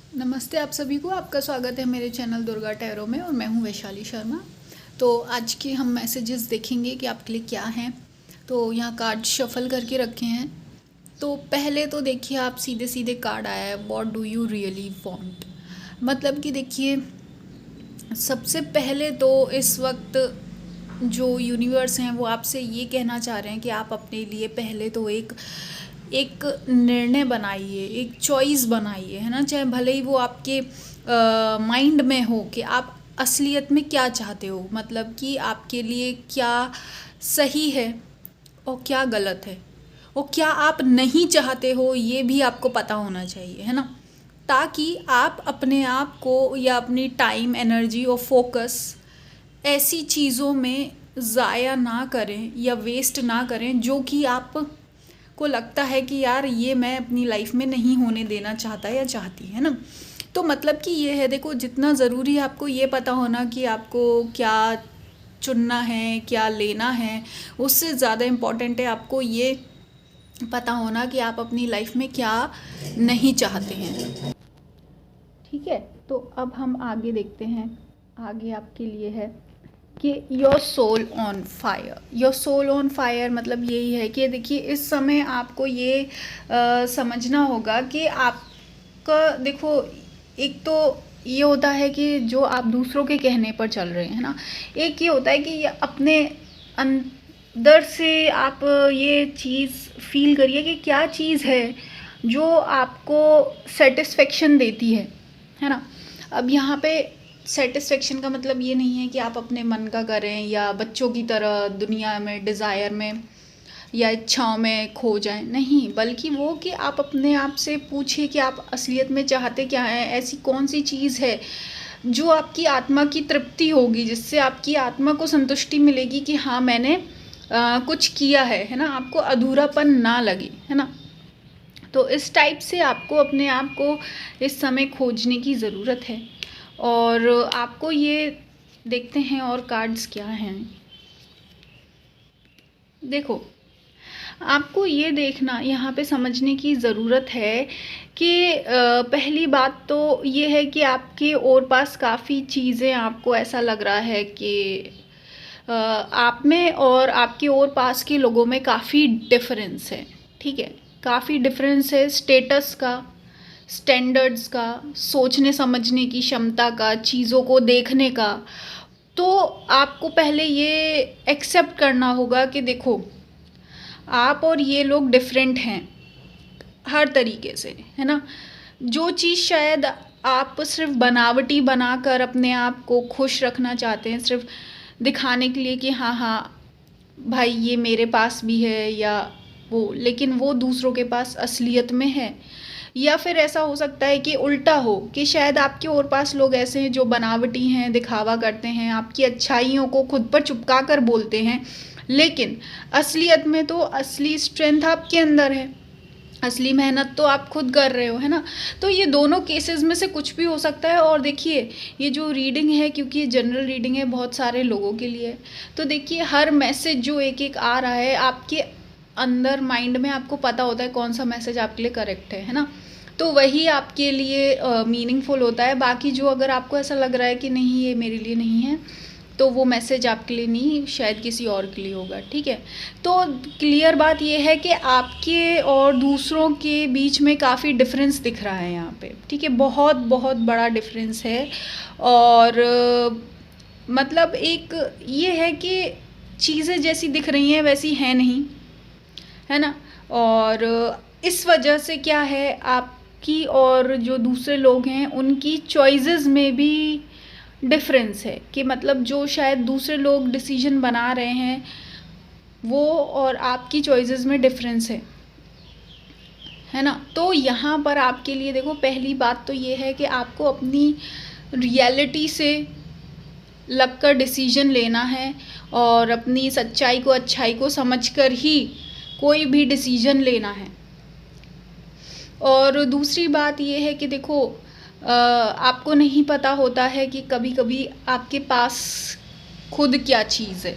नमस्ते आप सभी को। आपका स्वागत है मेरे चैनल दुर्गा टैरो में और मैं हूं वैशाली शर्मा। तो आज के हम मैसेजेस देखेंगे कि आपके लिए क्या हैं। तो यहाँ कार्ड शफल करके रखे हैं। तो पहले तो देखिए, आप सीधे सीधे कार्ड आया है, what do you really want. मतलब कि देखिए, सबसे पहले तो इस वक्त जो यूनिवर्स हैं वो आपसे ये कहना चाह रहे हैं कि आप अपने लिए पहले तो एक निर्णय बनाइए, एक चॉइस बनाइए, है ना। चाहे भले ही वो आपके माइंड में हो कि आप असलियत में क्या चाहते हो, मतलब कि आपके लिए क्या सही है और क्या गलत है और क्या आप नहीं चाहते हो, ये भी आपको पता होना चाहिए, है ना। ताकि आप अपने आप को या अपनी टाइम, एनर्जी और फोकस ऐसी चीज़ों में ज़ाया ना करें या वेस्ट ना करें जो कि आप को लगता है कि यार ये मैं अपनी लाइफ में नहीं होने देना चाहता या चाहती, है ना। तो मतलब कि ये है, देखो, जितना ज़रूरी है आपको ये पता होना कि आपको क्या चुनना है, क्या लेना है, उससे ज़्यादा इम्पॉर्टेंट है आपको ये पता होना कि आप अपनी लाइफ में क्या नहीं चाहते हैं। ठीक है, तो अब हम आगे देखते हैं। आगे आपके लिए है कि your soul on fire. Your soul on fire मतलब यही है कि देखिए, इस समय आपको ये समझना होगा कि आपका, देखो, एक तो ये होता है कि जो आप दूसरों के कहने पर चल रहे हैं ना, एक ये होता है कि ये अपने अंदर से आप ये चीज़ फील करिए कि क्या चीज़ है जो आपको सेटिस्फेक्शन देती है ना। अब यहाँ पे सेटिस्फेक्शन का मतलब ये नहीं है कि आप अपने मन का करें या बच्चों की तरह दुनिया में डिज़ायर में या इच्छाओं में खो जाएं, नहीं, बल्कि वो कि आप अपने आप से पूछिए कि आप असलियत में चाहते क्या हैं। ऐसी कौन सी चीज़ है जो आपकी आत्मा की तृप्ति होगी, जिससे आपकी आत्मा को संतुष्टि मिलेगी कि हाँ, मैंने कुछ किया है ना, आपको अधूरापन ना लगे, है ना। तो इस टाइप से आपको अपने आप को इस समय खोजने की ज़रूरत है। और आपको ये देखते हैं और कार्ड्स क्या हैं। देखो, आपको ये देखना, यहाँ पे समझने की ज़रूरत है कि पहली बात तो ये है कि आपके और पास काफ़ी चीज़ें, आपको ऐसा लग रहा है कि आप में और आपके और पास के लोगों में काफ़ी डिफरेंस है। ठीक है, काफ़ी डिफरेंस है स्टेटस का, स्टैंडर्ड्स का, सोचने समझने की क्षमता का, चीज़ों को देखने का। तो आपको पहले ये एक्सेप्ट करना होगा कि देखो, आप और ये लोग डिफरेंट हैं हर तरीके से, है ना। जो चीज़ शायद आप सिर्फ बनावटी बनाकर अपने आप को खुश रखना चाहते हैं, सिर्फ दिखाने के लिए कि हाँ हाँ भाई ये मेरे पास भी है या वो, लेकिन वो दूसरों के पास असलियत में है। या फिर ऐसा हो सकता है कि उल्टा हो कि शायद आपके और पास लोग ऐसे हैं जो बनावटी हैं, दिखावा करते हैं, आपकी अच्छाइयों को खुद पर चुपका कर बोलते हैं, लेकिन असलियत में तो असली स्ट्रेंथ आपके अंदर है, असली मेहनत तो आप खुद कर रहे हो, है ना। तो ये दोनों केसेस में से कुछ भी हो सकता है। और देखिए, ये जो रीडिंग है, क्योंकि ये जनरल रीडिंग है, बहुत सारे लोगों के लिए, तो देखिए हर मैसेज जो एक एक आ रहा है, आपके अंदर माइंड में आपको पता होता है कौन सा मैसेज आपके लिए करेक्ट है ना। तो वही आपके लिए मीनिंगफुल होता है। बाकी जो, अगर आपको ऐसा लग रहा है कि नहीं ये मेरे लिए नहीं है, तो वो मैसेज आपके लिए नहीं, शायद किसी और के लिए होगा। ठीक है, तो क्लियर बात ये है कि आपके और दूसरों के बीच में काफ़ी डिफरेंस दिख रहा है यहाँ पे। ठीक है, बहुत बहुत बड़ा डिफरेंस है। और मतलब एक ये है कि चीज़ें जैसी दिख रही हैं वैसी हैं नहीं, है ना। और इस वजह से क्या है, आपकी और जो दूसरे लोग हैं उनकी चॉइसेस में भी डिफरेंस है। कि मतलब जो शायद दूसरे लोग डिसीजन बना रहे हैं वो और आपकी चॉइसेस में डिफरेंस है ना। तो यहाँ पर आपके लिए देखो, पहली बात तो ये है कि आपको अपनी रियलिटी से लगकर डिसीजन लेना है और अपनी सच्चाई को, अच्छाई को समझकर ही कोई भी डिसीजन लेना है। और दूसरी बात ये है कि देखो, आपको नहीं पता होता है कि कभी कभी आपके पास खुद क्या चीज़ है।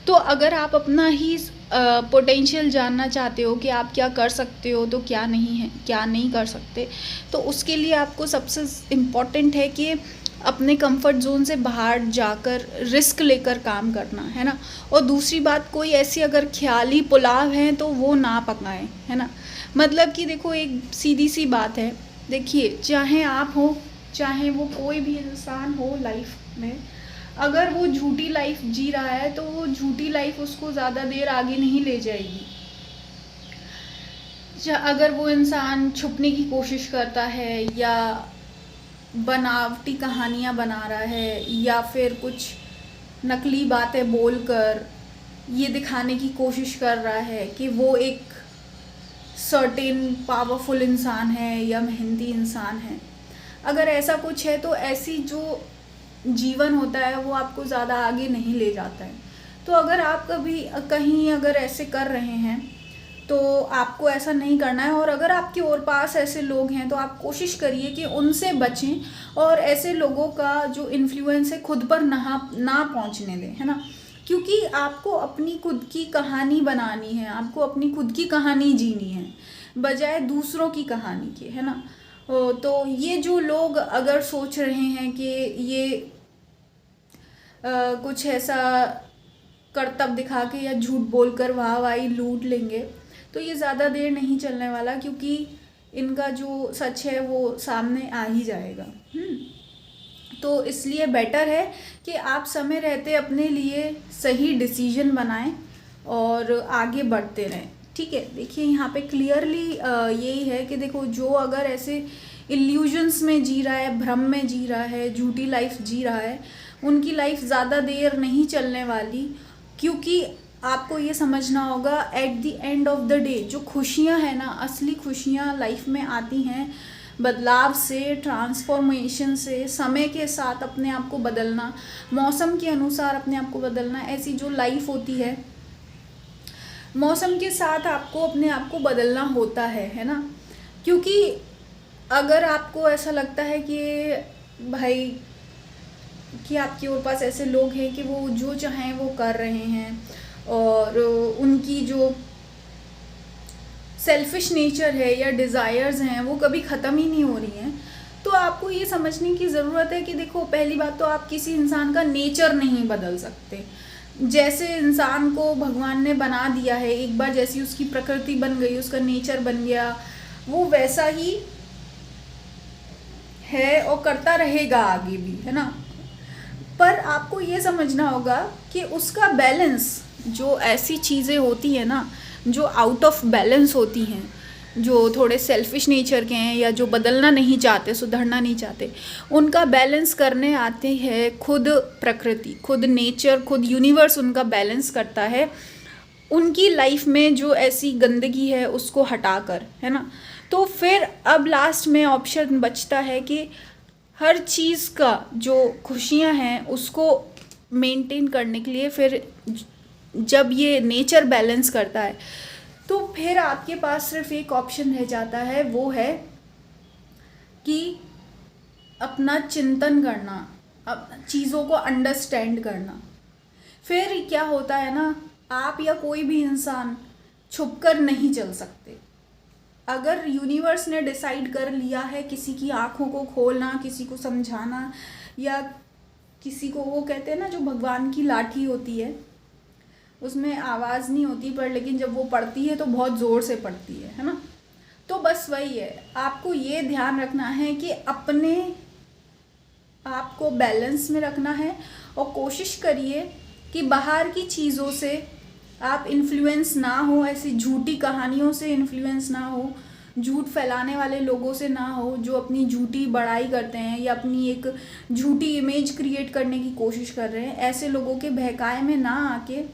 तो अगर आप अपना ही पोटेंशियल जानना चाहते हो कि आप क्या कर सकते हो तो क्या नहीं है, क्या नहीं कर सकते, तो उसके लिए आपको सबसे इम्पॉर्टेंट है कि अपने कंफर्ट जोन से बाहर जाकर रिस्क लेकर काम करना, है ना। और दूसरी बात, कोई ऐसी अगर ख्याली पुलाव है तो वो ना पकाएं, है ना। मतलब कि देखो, एक सीधी सी बात है, देखिए, चाहे आप हो, चाहे वो कोई भी इंसान हो लाइफ में, अगर वो झूठी लाइफ जी रहा है तो वो झूठी लाइफ उसको ज़्यादा देर आगे नहीं ले जाएगी। अगर वो इंसान छुपने की कोशिश करता है या बनावटी कहानियाँ बना रहा है या फिर कुछ नकली बातें बोलकर ये दिखाने की कोशिश कर रहा है कि वो एक सर्टेन पावरफुल इंसान है या मेहनती इंसान है, अगर ऐसा कुछ है तो ऐसी जो जीवन होता है वो आपको ज़्यादा आगे नहीं ले जाता है। तो अगर आप कभी कहीं अगर ऐसे कर रहे हैं तो आपको ऐसा नहीं करना है। और अगर आपके और पास ऐसे लोग हैं तो आप कोशिश करिए कि उनसे बचें और ऐसे लोगों का जो इन्फ्लुएंस है खुद पर ना पहुंचने दें, है ना। क्योंकि आपको अपनी खुद की कहानी बनानी है, आपको अपनी खुद की कहानी जीनी है बजाय दूसरों की कहानी के, है ना। तो ये जो लोग अगर सोच रहे हैं कि ये कुछ ऐसा करतब दिखा के या झूठ बोलकर वाहवाही लूट लेंगे, तो ये ज़्यादा देर नहीं चलने वाला, क्योंकि इनका जो सच है वो सामने आ ही जाएगा। तो इसलिए बेटर है कि आप समय रहते अपने लिए सही डिसीजन बनाएं और आगे बढ़ते रहें, ठीक है। देखिए, यहाँ पे क्लियरली यही है कि देखो, जो अगर ऐसे इल्यूजन्स में जी रहा है, भ्रम में जी रहा है, झूठी लाइफ जी रहा है, उनकी लाइफ ज़्यादा देर नहीं चलने वाली। क्योंकि आपको ये समझना होगा, at the end of the day जो खुशियाँ हैं ना, असली खुशियाँ लाइफ में आती हैं बदलाव से, ट्रांसफॉर्मेशन से, समय के साथ अपने आप को बदलना, मौसम के अनुसार अपने आप को बदलना। ऐसी जो लाइफ होती है, मौसम के साथ आपको अपने आप को बदलना होता है ना। क्योंकि अगर आपको ऐसा लगता है कि भाई कि आपके और पास ऐसे लोग हैं कि वो जो चाहें वो कर रहे हैं और उनकी जो सेल्फिश नेचर है या डिज़ायर्स हैं वो कभी ख़त्म ही नहीं हो रही हैं, तो आपको ये समझने की ज़रूरत है कि देखो, पहली बात तो आप किसी इंसान का नेचर नहीं बदल सकते। जैसे इंसान को भगवान ने बना दिया है, एक बार जैसी उसकी प्रकृति बन गई, उसका नेचर बन गया, वो वैसा ही है और करता रहेगा आगे भी, है ना। पर आपको ये समझना होगा कि उसका बैलेंस, जो ऐसी चीज़ें होती हैं ना जो आउट ऑफ बैलेंस होती हैं, जो थोड़े सेल्फिश नेचर के हैं या जो बदलना नहीं चाहते, सुधरना नहीं चाहते, उनका बैलेंस करने आते हैं खुद प्रकृति, खुद नेचर, खुद यूनिवर्स उनका बैलेंस करता है उनकी लाइफ में जो ऐसी गंदगी है उसको हटाकर, है ना। तो फिर अब लास्ट में ऑप्शन बचता है कि हर चीज़ का जो खुशियां हैं उसको मेंटेन करने के लिए, फिर जब ये नेचर बैलेंस करता है तो फिर आपके पास सिर्फ एक ऑप्शन रह जाता है, वो है कि अपना चिंतन करना, अब चीज़ों को अंडरस्टैंड करना। फिर क्या होता है ना, आप या कोई भी इंसान छुपकर नहीं चल सकते। अगर यूनिवर्स ने डिसाइड कर लिया है किसी की आँखों को खोलना, किसी को समझाना, या किसी को, वो कहते हैं ना जो भगवान की लाठी होती है उसमें आवाज़ नहीं होती, पर लेकिन जब वो पड़ती है तो बहुत ज़ोर से पड़ती है ना। तो बस वही है, आपको ये ध्यान रखना है कि अपने आप को बैलेंस में रखना है और कोशिश करिए कि बाहर की चीज़ों से आप इन्फ्लुएंस ना हो, ऐसी झूठी कहानियों से इन्फ्लुएंस ना हो, झूठ फैलाने वाले लोगों से ना हो जो अपनी झूठी बड़ाई करते हैं या अपनी एक झूठी इमेज क्रिएट करने की कोशिश कर रहे हैं। ऐसे लोगों के बहकाए में ना आके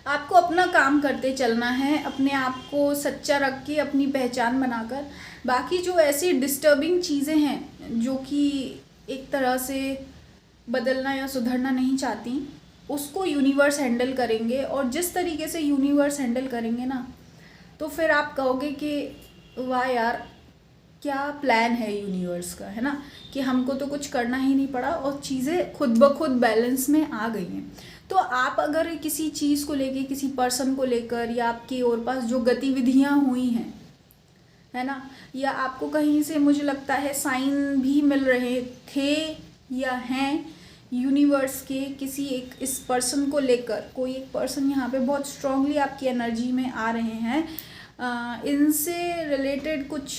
आपको अपना काम करते चलना है, अपने आप को सच्चा रख के अपनी पहचान बनाकर। बाकी जो ऐसी डिस्टर्बिंग चीज़ें हैं जो कि एक तरह से बदलना या सुधरना नहीं चाहती, उसको यूनिवर्स हैंडल करेंगे। और जिस तरीके से यूनिवर्स हैंडल करेंगे ना, तो फिर आप कहोगे कि वाह यार, क्या प्लान है यूनिवर्स का, है ना, कि हमको तो कुछ करना ही नहीं पड़ा और चीज़ें खुद ब खुद बैलेंस में आ गई हैं। तो आप अगर किसी चीज़ को लेके, किसी पर्सन को लेकर, या आपके और पास जो गतिविधियाँ हुई हैं, है ना, या आपको कहीं से मुझे लगता है साइन भी मिल रहे थे या हैं यूनिवर्स के किसी एक इस पर्सन को लेकर, कोई एक पर्सन यहाँ पे बहुत स्ट्रांगली आपकी एनर्जी में आ रहे हैं, इनसे रिलेटेड कुछ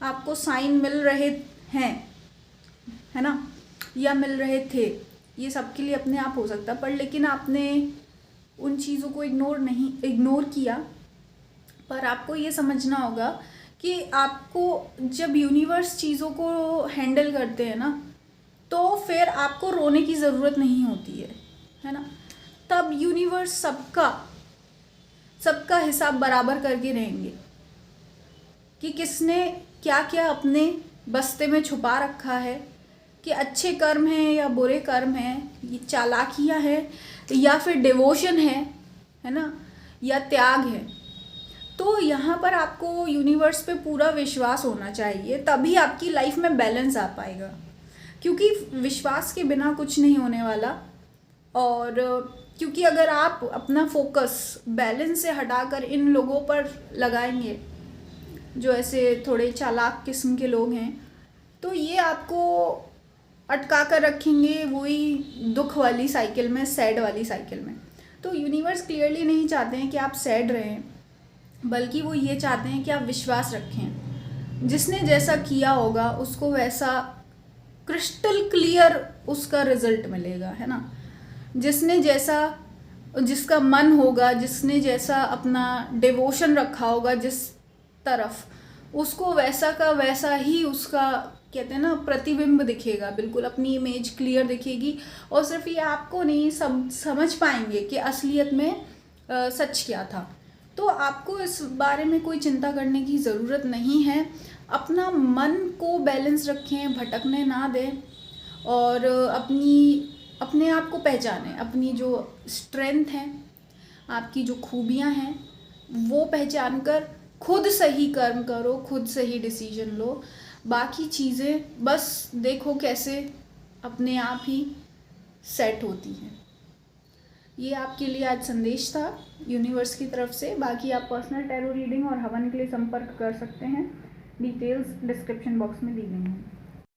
आपको साइन मिल रहे हैं, है ना, या मिल रहे थे, ये सबके लिए अपने आप हो सकता है, पर लेकिन आपने उन चीज़ों को इग्नोर किया। पर आपको ये समझना होगा कि आपको जब यूनिवर्स चीज़ों को हैंडल करते हैं ना, तो फिर आपको रोने की ज़रूरत नहीं होती है ना, तब यूनिवर्स सबका हिसाब बराबर करके रहेंगे कि किसने क्या क्या अपने बस्ते में छुपा रखा है, कि अच्छे कर्म हैं या बुरे कर्म हैं, ये चालाकियाँ हैं या फिर डिवोशन है ना, या त्याग है। तो यहाँ पर आपको यूनिवर्स पे पूरा विश्वास होना चाहिए, तभी आपकी लाइफ में बैलेंस आ पाएगा, क्योंकि विश्वास के बिना कुछ नहीं होने वाला। और क्योंकि अगर आप अपना फोकस बैलेंस से हटाकर इन लोगों पर लगाएंगे जो ऐसे थोड़े चालाक किस्म के लोग हैं, तो ये आपको अटका कर रखेंगे वही दुख वाली साइकिल में, सैड वाली साइकिल में। तो यूनिवर्स क्लियरली नहीं चाहते हैं कि आप सैड रहें, बल्कि वो ये चाहते हैं कि आप विश्वास रखें। जिसने जैसा किया होगा उसको वैसा क्रिस्टल क्लियर उसका रिजल्ट मिलेगा, है ना। जिसने जैसा, जिसका मन होगा, जिसने जैसा अपना डिवोशन रखा होगा जिस तरफ, उसको वैसा का वैसा ही उसका, कहते हैं ना, प्रतिबिंब दिखेगा, बिल्कुल अपनी इमेज क्लियर दिखेगी। और सिर्फ ये आपको नहीं, सब समझ पाएंगे कि असलियत में सच क्या था। तो आपको इस बारे में कोई चिंता करने की ज़रूरत नहीं है। अपना मन को बैलेंस रखें, भटकने ना दें, और अपने आप को पहचानें, अपनी जो स्ट्रेंथ है, आपकी जो खूबियां हैं, वो पहचान कर खुद सही कर्म करो, खुद सही डिसीजन लो। बाकी चीज़ें बस देखो कैसे अपने आप ही सेट होती हैं। ये आपके लिए आज संदेश था यूनिवर्स की तरफ से। बाकी आप पर्सनल टैरो रीडिंग और हवन के लिए संपर्क कर सकते हैं, डिटेल्स डिस्क्रिप्शन बॉक्स में दी गई हैं।